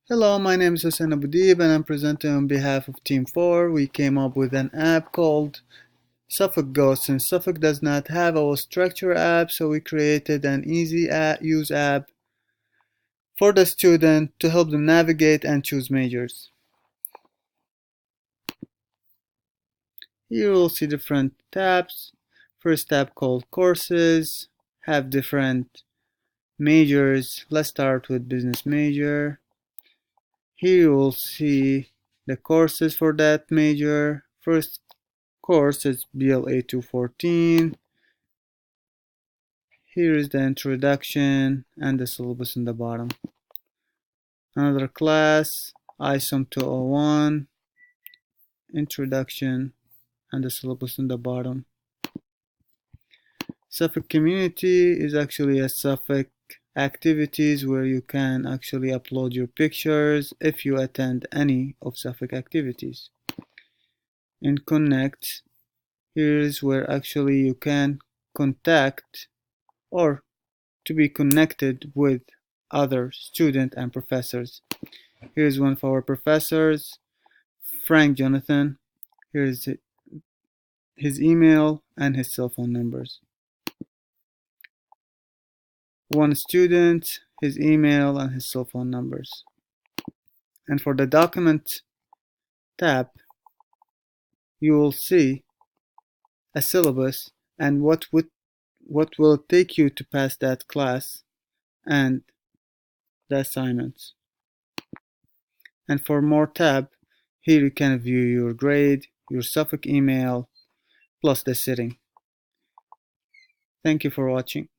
Hello, my name is Hussein Abudib and I'm presenting on behalf of Team 4. We came up with an app called Suffolk Go. Since Suffolk does not have a structure app, so we created an easy use app for the student to help them navigate and choose majors. Here you'll see different tabs. First tab called Courses, have different majors. Let's start with Business Major. Here you will see the courses for that major. First course is BLA 214. Here is the introduction and the syllabus in the bottom. Another class, ISOM 201, introduction and the syllabus in the bottom. Suffolk Community is actually a Suffolk activities where you can actually upload your pictures if you attend any of Suffolk activities. In Connect, here is where actually you can contact or to be connected with other students and professors. Here's one of our professors, Frank Jonathan. Here's his email and his cell phone numbers. One student, his email and his cell phone numbers. And for the document tab, you will see a syllabus and what will take you to pass that class and the assignments. And for more tab, here you can view your grade, your Suffolk email, plus the sitting. Thank you for watching.